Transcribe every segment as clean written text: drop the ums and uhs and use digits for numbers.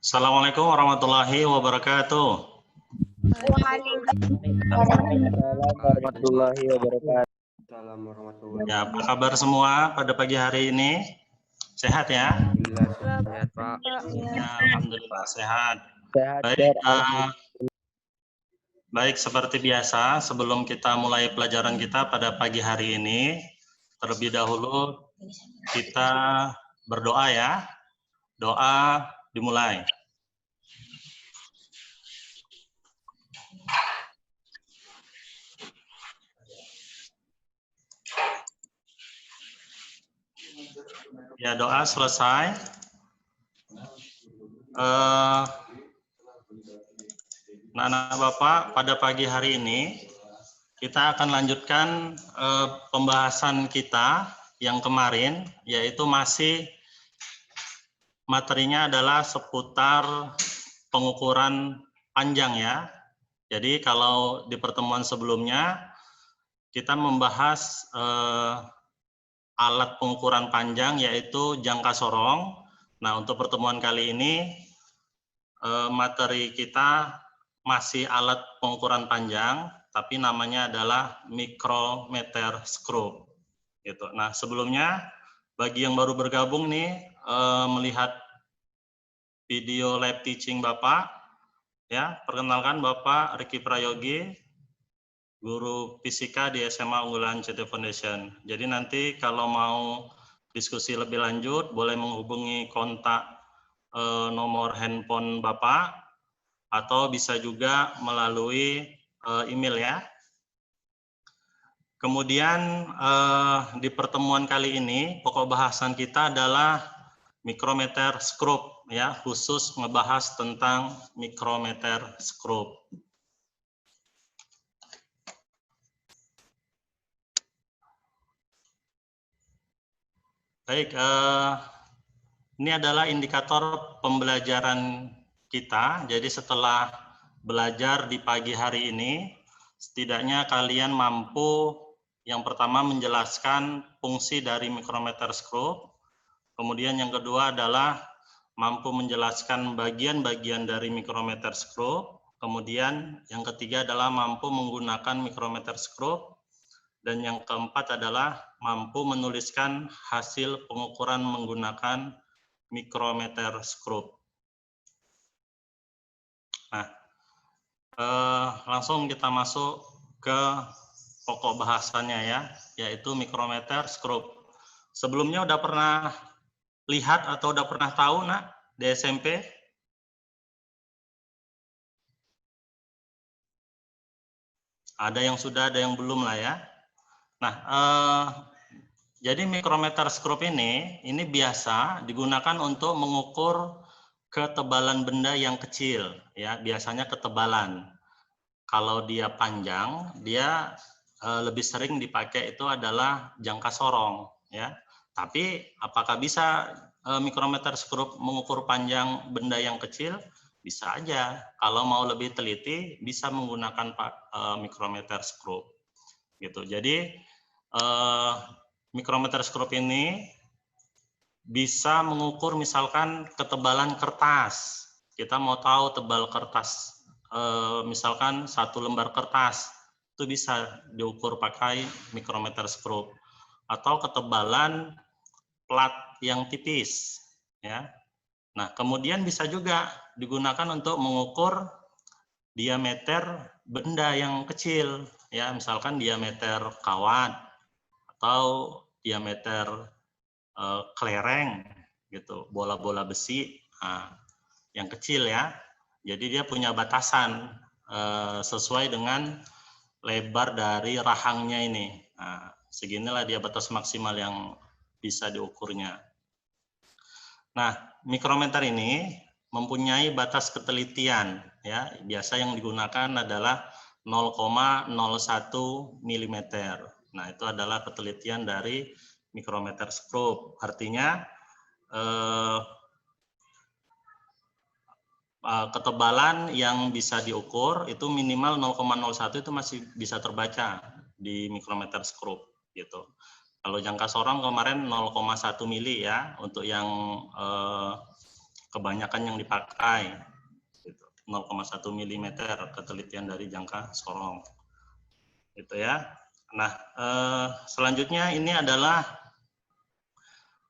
Assalamualaikum warahmatullahi wabarakatuh. Waalaikumsalam warahmatullahi wabarakatuh. Ya, apa kabar semua pada pagi hari ini? Sehat ya? Sehat, Pak. Ya, alhamdulillah sehat. Sehat, Baik, Alhamdulillah. baik seperti biasa, sebelum kita mulai pelajaran kita pada pagi hari ini, terlebih dahulu kita berdoa ya. Doa dimulai. Ya, doa selesai. Anak-anak Bapak, pada pagi hari ini kita akan lanjutkan pembahasan kita yang kemarin, yaitu masih materinya adalah seputar pengukuran panjang ya. Jadi kalau di pertemuan sebelumnya kita membahas alat pengukuran panjang yaitu jangka sorong. Nah, untuk pertemuan kali ini materi kita masih alat pengukuran panjang, tapi namanya adalah micrometer screw. Gitu. Nah, sebelumnya bagi yang baru bergabung nih melihat video live teaching Bapak, ya perkenalkan Bapak Riki Prayogi, guru fisika di SMA Unggulan CT Foundation. Jadi nanti kalau mau diskusi lebih lanjut, boleh menghubungi kontak nomor handphone Bapak, atau bisa juga melalui email ya. Kemudian di pertemuan kali ini pokok bahasan kita adalah micrometer screw ya, khusus ngebahas tentang micrometer screw. Baik, ini adalah indikator pembelajaran kita. Jadi setelah belajar di pagi hari ini, setidaknya kalian mampu yang pertama menjelaskan fungsi dari micrometer screw. Kemudian yang kedua adalah mampu menjelaskan bagian-bagian dari micrometer screw. Kemudian yang ketiga adalah mampu menggunakan micrometer screw. Dan yang keempat adalah mampu menuliskan hasil pengukuran menggunakan micrometer screw. Nah, langsung kita masuk ke pokok bahasannya ya, yaitu micrometer screw. Sebelumnya udah pernah lihat atau udah pernah tahu nak di SMP? Ada yang sudah, ada yang belum lah ya. Nah, jadi micrometer screw ini biasa digunakan untuk mengukur ketebalan benda yang kecil, ya biasanya ketebalan. Kalau dia panjang, dia lebih sering dipakai itu adalah jangka sorong, ya. Tapi apakah bisa micrometer screw mengukur panjang benda yang kecil? Bisa aja. Kalau mau lebih teliti, bisa menggunakan micrometer screw, gitu. Jadi micrometer screw ini bisa mengukur misalkan ketebalan kertas. Kita mau tahu tebal kertas, misalkan 1 lembar kertas, itu bisa diukur pakai micrometer screw. Atau ketebalan plat yang tipis. Ya. Nah, kemudian bisa juga digunakan untuk mengukur diameter benda yang kecil. Ya, misalkan diameter kawat atau diameter kelereng gitu, bola-bola besi yang kecil ya. Jadi dia punya batasan sesuai dengan lebar dari rahangnya ini. Nah, seginilah dia batas maksimal yang bisa diukurnya. Nah, mikrometer ini mempunyai batas ketelitian ya. Biasa yang digunakan adalah 0,01 mm. Nah, itu adalah ketelitian dari micrometer screw. Artinya ketebalan yang bisa diukur itu minimal 0,01 itu masih bisa terbaca di micrometer screw gitu. Kalau jangka sorong kemarin 0,1 mili ya untuk yang kebanyakan yang dipakai. 0,1 mm ketelitian dari jangka sorong. Gitu ya. Nah, selanjutnya ini adalah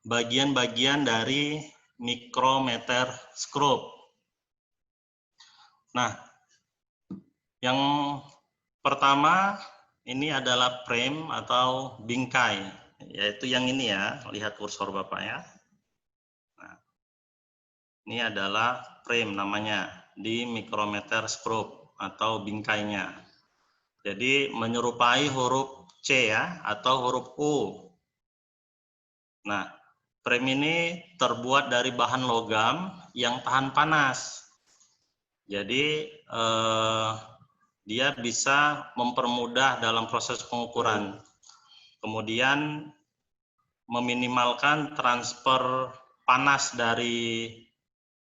bagian-bagian dari micrometer screw. Nah, yang pertama ini adalah frame atau bingkai, yaitu yang ini ya, lihat kursor Bapak ya. Nah, ini adalah frame namanya di micrometer screw atau bingkainya. Jadi menyerupai huruf C ya, atau huruf U. Nah, frame ini terbuat dari bahan logam yang tahan panas. Jadi dia bisa mempermudah dalam proses pengukuran. Kemudian meminimalkan transfer panas dari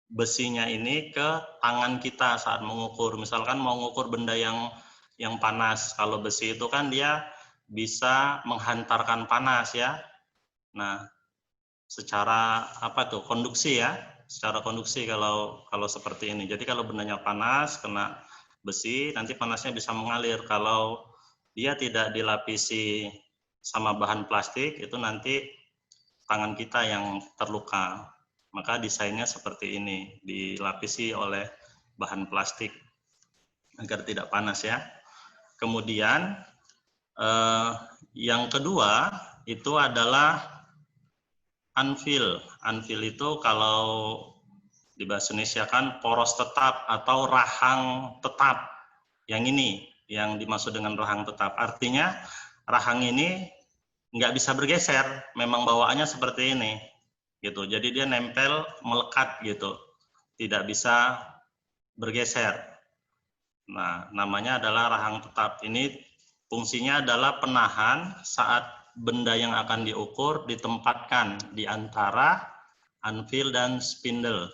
besinya ini ke tangan kita saat mengukur. Misalkan mau mengukur benda yang panas, kalau besi itu kan dia bisa menghantarkan panas ya. Nah, secara apa tuh, konduksi ya, secara konduksi kalau seperti ini. Jadi kalau bendanya panas kena besi, nanti panasnya bisa mengalir. Kalau dia tidak dilapisi sama bahan plastik, itu nanti tangan kita yang terluka. Maka desainnya seperti ini, dilapisi oleh bahan plastik agar tidak panas ya. Kemudian yang kedua itu adalah anvil. Anvil itu kalau di bahasa Indonesia kan poros tetap atau rahang tetap. Yang ini yang dimaksud dengan rahang tetap. Artinya rahang ini nggak bisa bergeser, memang bawaannya seperti ini, gitu. Jadi dia nempel, melekat gitu, tidak bisa bergeser. Nah, namanya adalah rahang tetap. Ini fungsinya adalah penahan saat benda yang akan diukur ditempatkan di antara anvil dan spindle,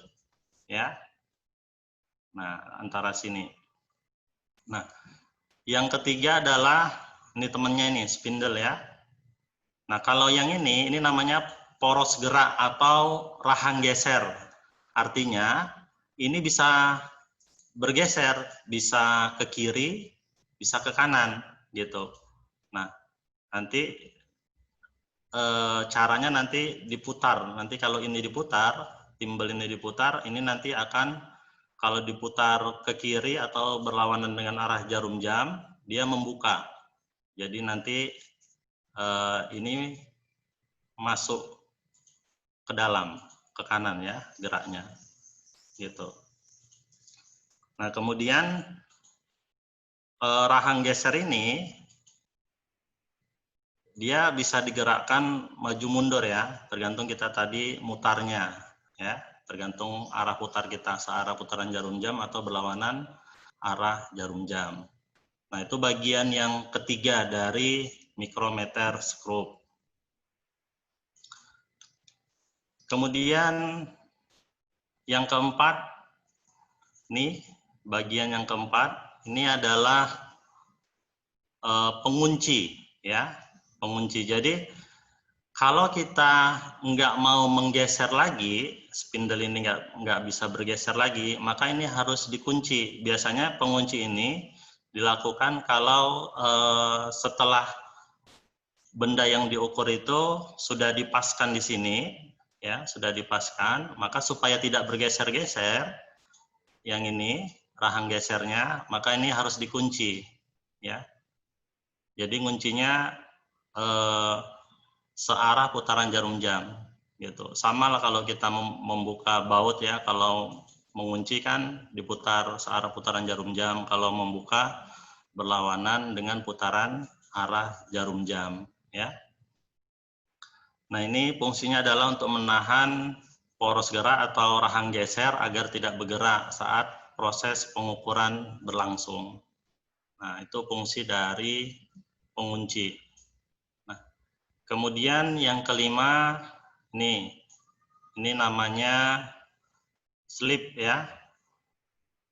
ya. Nah, antara sini. Nah, yang ketiga adalah ini temennya ini spindle ya. Nah, kalau yang ini namanya poros gerak atau rahang geser. Artinya ini bisa bergeser, bisa ke kiri, bisa ke kanan gitu. Nah, nanti caranya nanti diputar. Nanti kalau ini diputar, timbel ini diputar, ini nanti akan kalau diputar ke kiri atau berlawanan dengan arah jarum jam, dia membuka. Jadi nanti ini masuk ke dalam, ke kanan ya geraknya, gitu. Nah kemudian rahang geser ini dia bisa digerakkan maju mundur ya, tergantung kita tadi mutarnya ya, tergantung arah putar kita, searah putaran jarum jam atau berlawanan arah jarum jam. Nah itu bagian yang ketiga dari micrometer screw. Kemudian yang keempat, nih bagian yang keempat ini adalah pengunci ya, pengunci. Jadi kalau kita nggak mau menggeser lagi, spindle ini nggak bisa bergeser lagi, maka ini harus dikunci. Biasanya pengunci ini dilakukan kalau setelah benda yang diukur itu sudah dipaskan di sini. Ya, sudah dipaskan, maka supaya tidak bergeser-geser yang ini rahang gesernya, maka ini harus dikunci ya. Jadi kuncinya searah putaran jarum jam gitu. Sama lah kalau kita membuka baut ya, kalau mengunci kan diputar searah putaran jarum jam, kalau membuka berlawanan dengan putaran arah jarum jam ya. Nah, ini fungsinya adalah untuk menahan poros gerak atau rahang geser agar tidak bergerak saat proses pengukuran berlangsung. Nah, itu fungsi dari pengunci. Nah, kemudian yang kelima, ini namanya slip ya.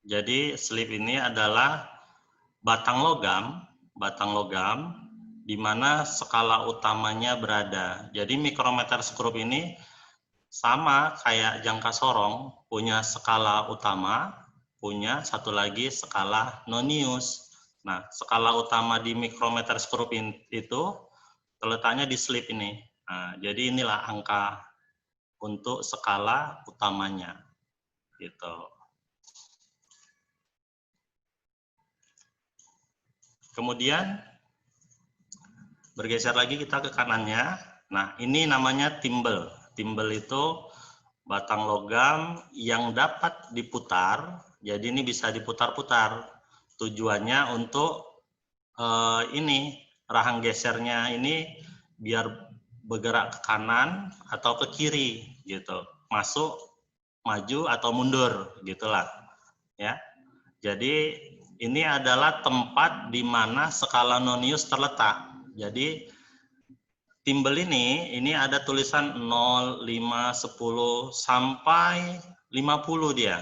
Jadi slip ini adalah batang logam di mana skala utamanya berada. Jadi micrometer screw ini sama kayak jangka sorong, punya skala utama, punya satu lagi skala nonius. Nah, skala utama di micrometer screw itu terletaknya di slip ini. Nah, jadi inilah angka untuk skala utamanya, gitu. Kemudian bergeser lagi kita ke kanannya. Nah, ini namanya timbel. Timbel itu batang logam yang dapat diputar. Jadi ini bisa diputar-putar. Tujuannya untuk ini rahang gesernya ini biar bergerak ke kanan atau ke kiri gitu. Masuk, maju atau mundur gitulah. Ya. Jadi ini adalah tempat di mana skala nonius terletak. Jadi timbel ini ada tulisan 0, 5, 10 sampai 50 dia.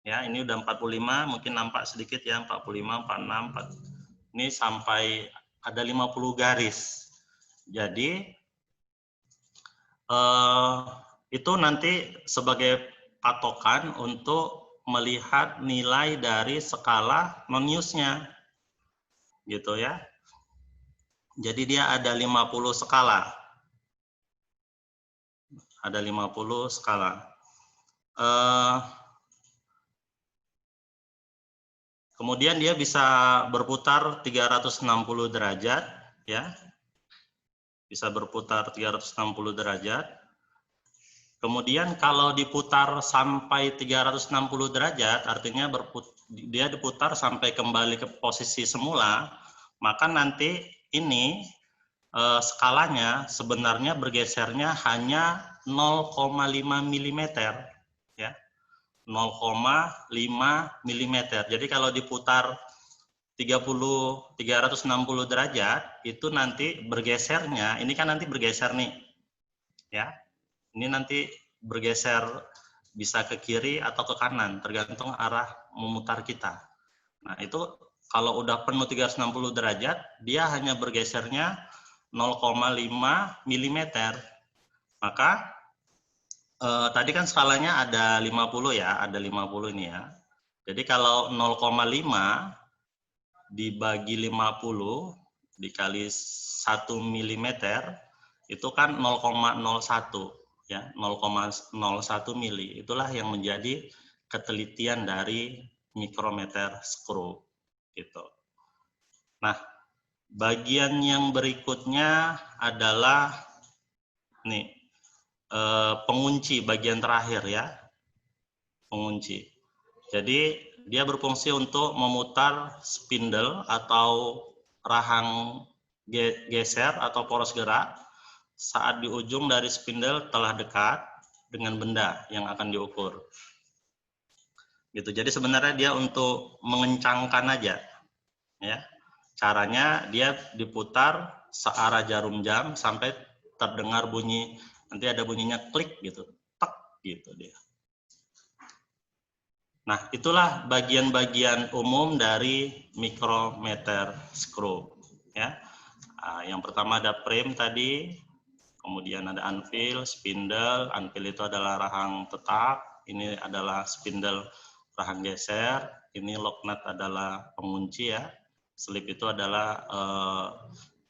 Ya, ini udah 45, mungkin nampak sedikit ya, 45, 46, 4. Ini sampai ada 50 garis. Jadi itu nanti sebagai patokan untuk melihat nilai dari skala noniusnya. Gitu ya. Jadi dia ada 50 skala. Ada 50 skala. Kemudian dia bisa berputar 360 derajat, ya. Bisa berputar 360 derajat. Kemudian kalau diputar sampai 360 derajat, artinya dia diputar sampai kembali ke posisi semula, maka nanti ini skalanya sebenarnya bergesernya hanya 0,5 mm, ya. 0,5 mm. Jadi kalau diputar 360 derajat, itu nanti bergesernya, ini kan nanti bergeser nih, ya. Ini nanti bergeser bisa ke kiri atau ke kanan, tergantung arah memutar kita. Nah, itu kalau udah penuh 360 derajat, dia hanya bergesernya 0,5 mm. Maka tadi kan skalanya ada 50 ya, ada 50 ini ya. Jadi kalau 0,5 dibagi 50 dikali 1 mm itu kan 0,01 ya, 0,01 mili. Itulah yang menjadi ketelitian dari micrometer screw gitu. Nah, bagian yang berikutnya adalah nih pengunci, bagian terakhir ya, pengunci. Jadi dia berfungsi untuk memutar spindle atau rahang geser atau poros gerak saat di ujung dari spindle telah dekat dengan benda yang akan diukur. Gitu. Jadi sebenarnya dia untuk mengencangkan aja, ya. Caranya dia diputar searah jarum jam sampai terdengar bunyi, nanti ada bunyinya klik gitu, tek gitu dia. Nah, itulah bagian-bagian umum dari micrometer screw, ya. Nah, yang pertama ada frame tadi, kemudian ada anvil, spindle. Anvil itu adalah rahang tetap, ini adalah spindle rahang geser, ini lock nut adalah pengunci ya. Slip itu adalah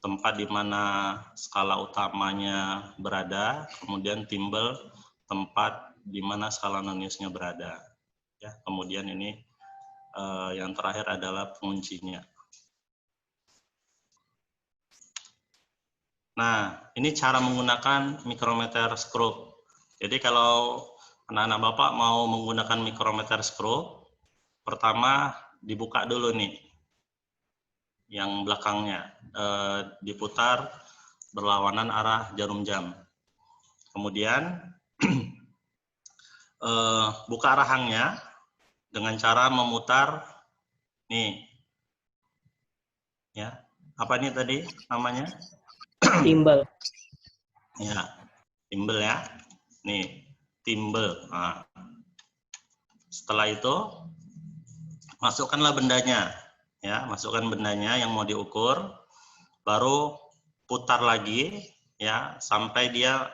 tempat di mana skala utamanya berada, kemudian timbel tempat di mana skala noniusnya berada. Ya, kemudian ini yang terakhir adalah penguncinya. Nah, ini cara menggunakan micrometer screw. Jadi kalau anak-anak Bapak mau menggunakan micrometer screw, pertama dibuka dulu nih, yang belakangnya, diputar berlawanan arah jarum jam. Kemudian buka rahangnya dengan cara memutar nih, ya. Apa ini tadi namanya? Timbel. Ya, timbel ya. Nih, timbel. Nah, setelah itu masukkanlah bendanya, ya, masukkan bendanya yang mau diukur, baru putar lagi, ya, sampai dia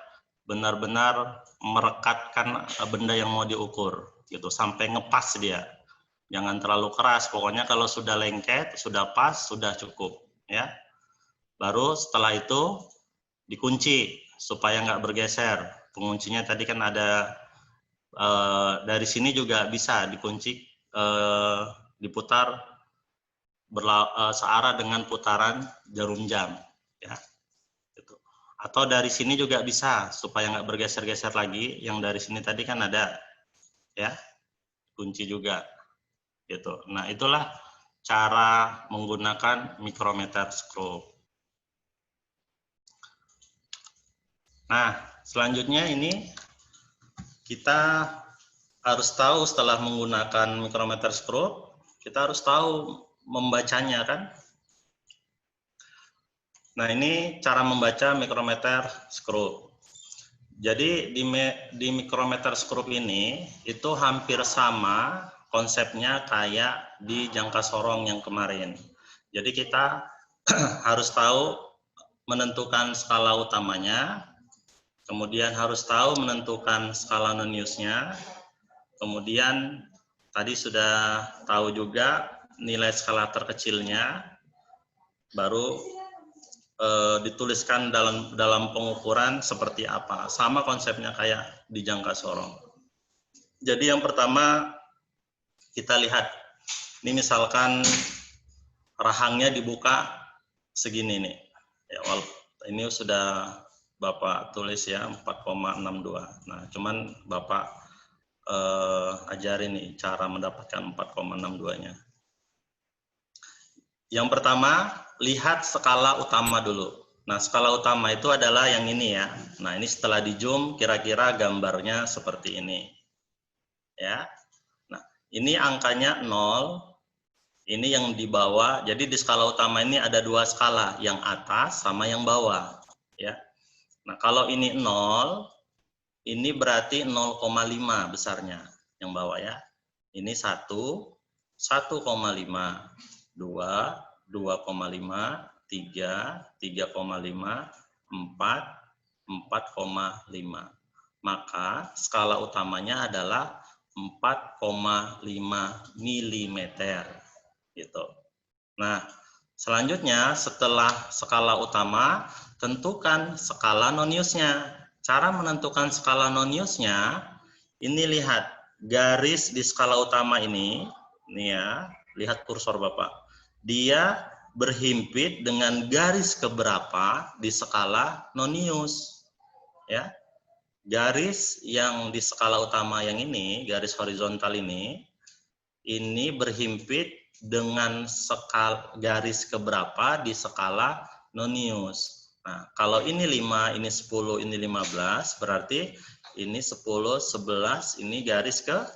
benar-benar merekatkan benda yang mau diukur gitu sampai ngepas dia. Jangan terlalu keras, pokoknya kalau sudah lengket, sudah pas, sudah cukup ya. Baru setelah itu dikunci supaya nggak bergeser. Penguncinya tadi kan ada dari sini juga bisa dikunci, diputar searah dengan putaran jarum jam ya. Atau dari sini juga bisa supaya nggak bergeser-geser lagi. Yang dari sini tadi kan ada ya kunci juga gitu. Nah itulah cara menggunakan micrometer screw. Nah selanjutnya ini kita harus tahu setelah menggunakan micrometer screw, kita harus tahu membacanya kan. Nah ini cara membaca micrometer screw. Jadi di micrometer screw ini itu hampir sama konsepnya kayak di jangka sorong yang kemarin. Jadi kita harus tahu menentukan skala utamanya, kemudian harus tahu menentukan skala non-use-nya, kemudian tadi sudah tahu juga nilai skala terkecilnya, baru dituliskan dalam pengukuran seperti apa. Sama konsepnya kayak di jangka sorong. Jadi yang pertama kita lihat, ini misalkan rahangnya dibuka segini nih. Ya, ini sudah Bapak tulis ya 4,62. Nah, cuman Bapak ajarin nih cara mendapatkan 4,62-nya. Yang pertama, lihat skala utama dulu. Nah, skala utama itu adalah yang ini ya. Nah, ini setelah di zoom, kira-kira gambarnya seperti ini. Ya. Nah, ini angkanya 0, ini yang di bawah. Jadi di skala utama ini ada dua skala, yang atas sama yang bawah. Ya. Nah, kalau ini 0, ini berarti 0,5 besarnya, yang bawah ya. Ini 1, 1,5. 2, 2,5, 3, 3,5, 4, 4,5. Maka skala utamanya adalah 4,5 mm. Gitu. Nah, selanjutnya setelah skala utama, tentukan skala non-use-nya. Cara menentukan skala non-use-nya, ini lihat garis di skala utama ini ya, lihat kursor Bapak. Dia berhimpit dengan garis keberapa di skala non-use. Ya. Garis yang di skala utama yang ini, garis horizontal ini berhimpit dengan garis keberapa di skala non-use. Nah, kalau ini 5, ini 10, ini 15, berarti ini 10, 11, ini garis ke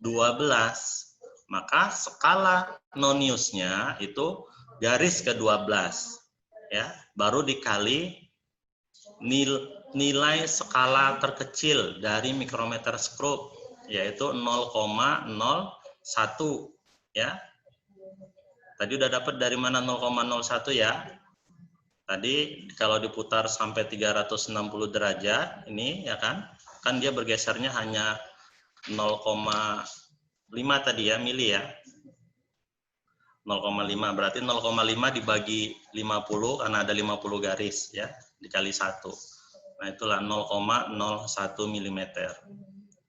12. Maka skala non-use-nya itu garis ke-12 ya, baru dikali nilai skala terkecil dari micrometer screw yaitu 0,01 ya. Tadi udah dapat dari mana 0,01 ya? Tadi kalau diputar sampai 360 derajat ini ya kan dia bergesernya hanya 0,5 tadi ya, mili ya. 0,5 berarti 0,5 dibagi 50 karena ada 50 garis ya, dikali 1. Nah, itulah 0,01 mm.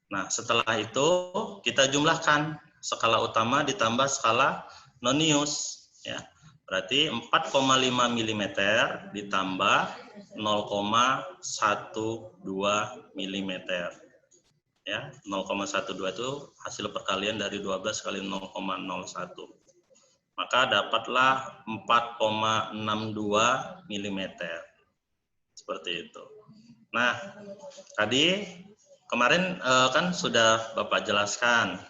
Nah, setelah itu kita jumlahkan skala utama ditambah skala non-use ya. Berarti 4,5 mm ditambah 0,12 mm. Ya, 0,12 itu hasil perkalian dari 12 kali 0,01. Maka dapatlah 4,62 mm. Seperti itu. Nah, tadi kemarin kan sudah Bapak jelaskan,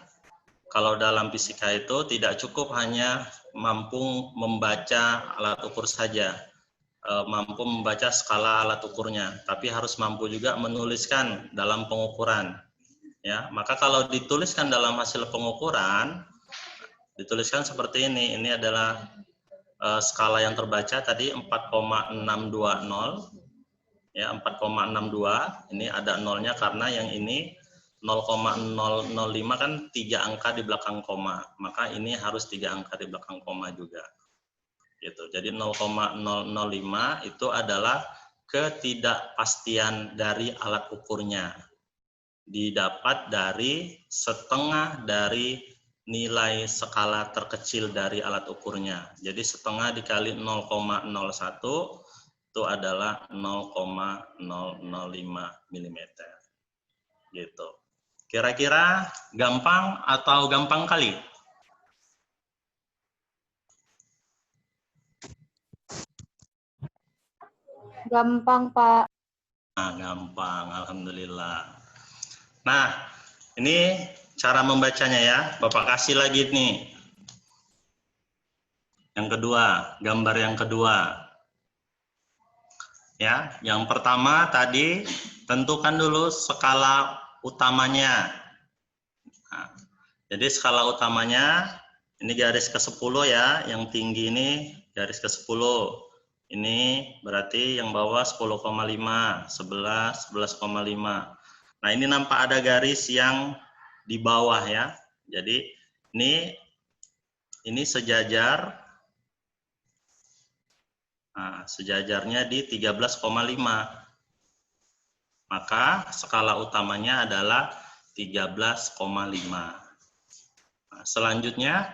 kalau dalam fisika itu tidak cukup hanya mampu membaca alat ukur saja, mampu membaca skala alat ukurnya, tapi harus mampu juga menuliskan dalam pengukuran. Ya, maka kalau dituliskan dalam hasil pengukuran, dituliskan seperti ini. Ini adalah skala yang terbaca tadi 4,620 ya 4,62. Ini ada nolnya karena yang ini 0,005 kan 3 angka di belakang koma, maka ini harus 3 angka di belakang koma juga. Gitu. Jadi 0,005 itu adalah ketidakpastian dari alat ukurnya. Didapat dari setengah dari nilai skala terkecil dari alat ukurnya. Jadi setengah dikali 0,01 itu adalah 0,005 mm. Gitu. Kira-kira gampang atau gampang kali? Gampang, Pak. Nah, gampang, alhamdulillah. Nah, ini cara membacanya ya. Bapak kasih lagi nih. Yang kedua, gambar yang kedua. Ya, yang pertama tadi tentukan dulu skala utamanya. Nah, jadi skala utamanya ini garis ke-10 ya, yang tinggi ini garis ke-10. Ini berarti yang bawah 10,5, 11, 11,5. Nah, ini nampak ada garis yang di bawah ya. Jadi ini sejajar. Nah, sejajarnya di 13,5. Maka skala utamanya adalah 13,5. Nah, selanjutnya,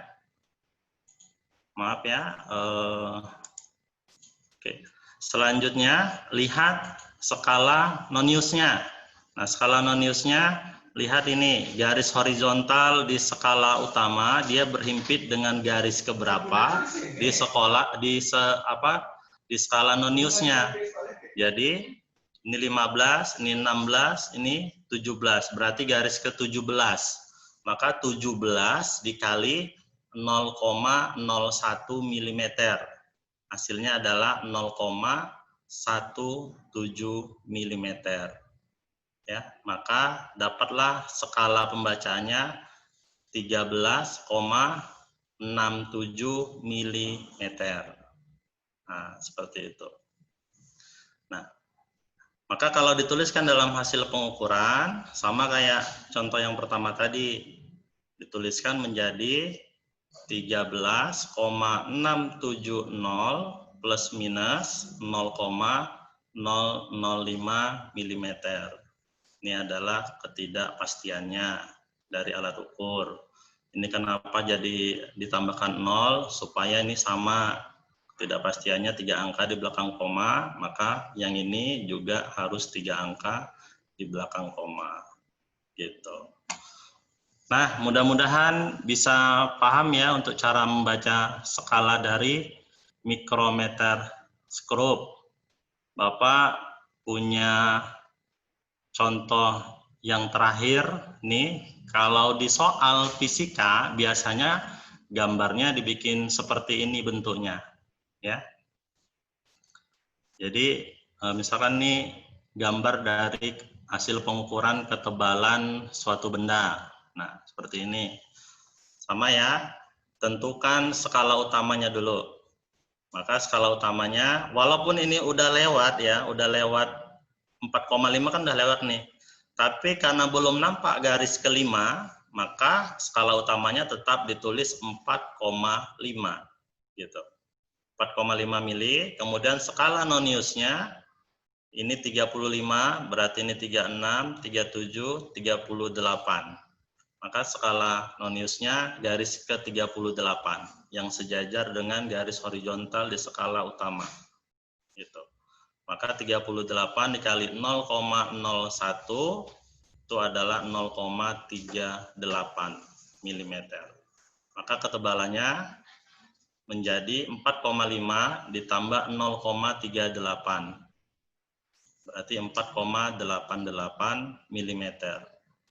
maaf ya, oke. Selanjutnya, lihat skala noniusnya. Nah, skala noniusnya, lihat ini, garis horizontal di skala utama, dia berhimpit dengan garis keberapa di di skala noniusnya. Jadi, ini 15, ini 16, ini 17. Berarti garis ke-17. Maka 17 dikali 0,01 mm. Hasilnya adalah 0,17 mm. Ya, maka dapatlah skala pembacaannya 13,67 mm. Nah, seperti itu. Nah, maka kalau dituliskan dalam hasil pengukuran, sama kayak contoh yang pertama tadi, dituliskan menjadi 13,670 plus minus 0,005 mm. Ini adalah ketidakpastiannya dari alat ukur. Ini kenapa jadi ditambahkan 0, supaya ini sama. Ketidakpastiannya 3 angka di belakang koma, maka yang ini juga harus 3 angka di belakang koma. Gitu. Nah, mudah-mudahan bisa paham ya untuk cara membaca skala dari mikrometer skrup. Bapak punya contoh yang terakhir nih, kalau di soal fisika biasanya gambarnya dibikin seperti ini bentuknya. Ya, jadi misalkan nih gambar dari hasil pengukuran ketebalan suatu benda. Nah, seperti ini. Sama ya, tentukan skala utamanya dulu. Maka skala utamanya, walaupun ini udah lewat ya, udah lewat 4,5 kan udah lewat nih. Tapi karena belum nampak garis kelima, maka skala utamanya tetap ditulis 4,5 gitu. 4,5 mili, kemudian skala noniusnya ini 35, berarti ini 36, 37, 38. Maka skala noniusnya garis ke-38 yang sejajar dengan garis horizontal di skala utama. Gitu. Maka 38 dikali 0,01 itu adalah 0,38 mm. Maka ketebalannya menjadi 4,5 ditambah 0,38. Berarti 4,88 mm.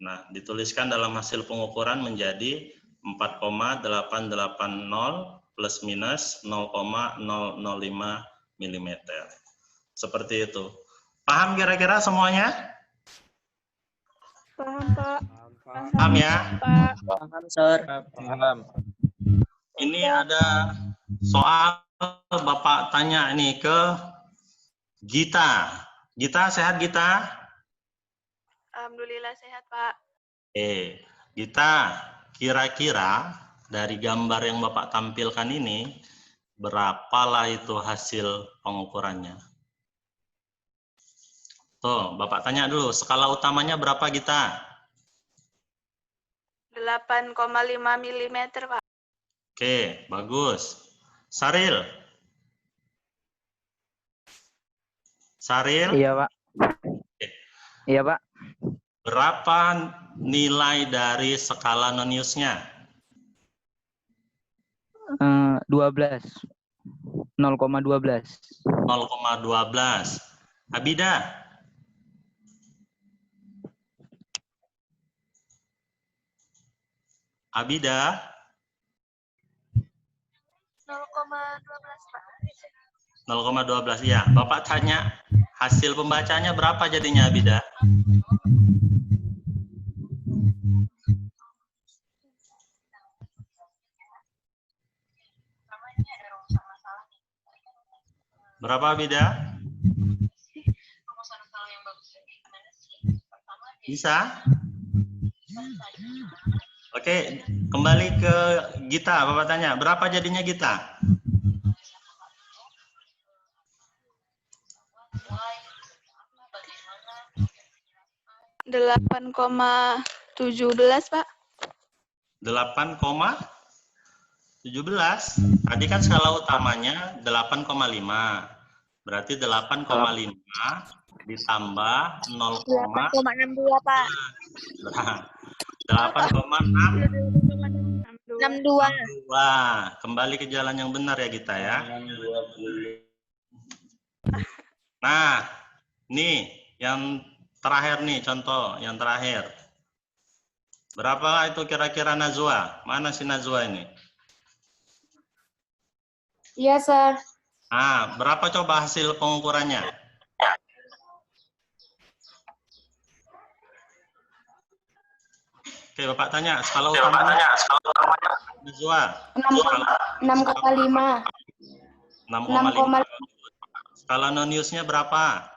Nah, dituliskan dalam hasil pengukuran menjadi 4,880 plus minus 0,005 mm. Seperti itu. Paham kira-kira semuanya? Paham, Pak. Paham ya? Pak. Paham, Sir. Paham. Ini ada soal Bapak tanya ini ke Gita. Gita, sehat Gita? Alhamdulillah sehat, Pak. Gita, kira-kira dari gambar yang Bapak tampilkan ini, berapalah itu hasil pengukurannya? Tuh, Bapak tanya dulu, skala utamanya berapa Gita? 8,5 mm, Pak. Oke, bagus. Saril? Saril? Iya, Pak. Iya, Pak. Berapa nilai dari skala Noniusnya? 12. 0,12. 0,12. Abida? Abida? 0,12, Pak. 0,12 ya. Bapak tanya hasil pembacanya berapa jadinya Abida? Berapa Abida? Bisa? Oke, kembali ke Gita. Bapak tanya, berapa jadinya Gita? Delapan 8,17, Pak. 8,17. Tadi kan skala utamanya 8,5. Berarti 8,5 ditambah 0, 8,62, Pak. 8,662. 62. Kembali ke jalan yang benar ya Gita ya. Nah, nih yang terakhir nih contoh yang terakhir. Berapa itu kira-kira Najwa? Mana si Najwa ini? Iya, Sir. Ah, berapa coba hasil pengukurannya? Oke, Bapak tanya skala utamanya. Najwa. 6,5. 6,5. Skala Noniusnya berapa?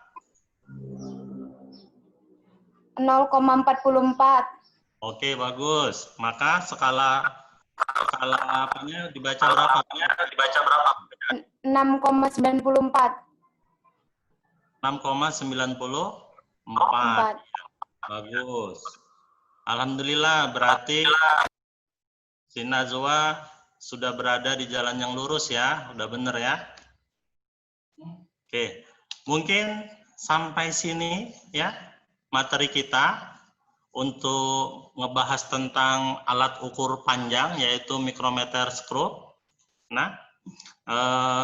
0,44. Oke, bagus. Maka skala apanya dibaca berapa? 6,94. 6,94. Bagus. Alhamdulillah, berarti si Najwa sudah berada di jalan yang lurus ya. Udah bener ya. Oke. Mungkin sampai sini ya materi kita untuk ngebahas tentang alat ukur panjang yaitu mikrometer skru. Nah,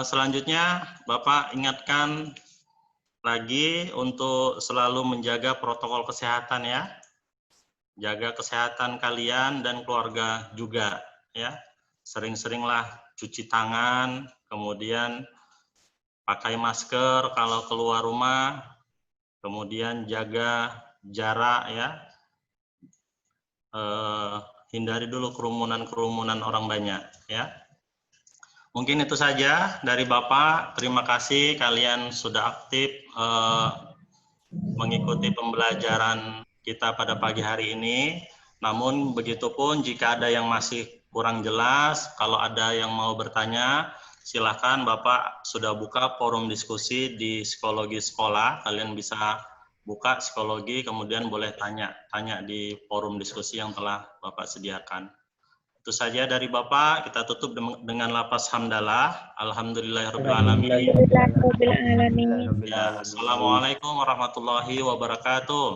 selanjutnya Bapak ingatkan lagi untuk selalu menjaga protokol kesehatan ya. Jaga kesehatan kalian dan keluarga juga ya. Sering-seringlah cuci tangan, kemudian pakai masker kalau keluar rumah, kemudian jaga jarak ya. Hindari dulu kerumunan-kerumunan orang banyak ya. Mungkin itu saja dari Bapak. Terima kasih kalian sudah aktif mengikuti pembelajaran kita pada pagi hari ini. Namun begitupun jika ada yang masih kurang jelas, kalau ada yang mau bertanya, silakan Bapak sudah buka forum diskusi di psikologi sekolah. Kalian bisa buka psikologi, kemudian boleh tanya di forum diskusi yang telah Bapak sediakan. Itu saja dari Bapak. Kita tutup dengan lafaz hamdalah. Alhamdulillahirrahmanirrahim. Ya, assalamualaikum warahmatullahi wabarakatuh.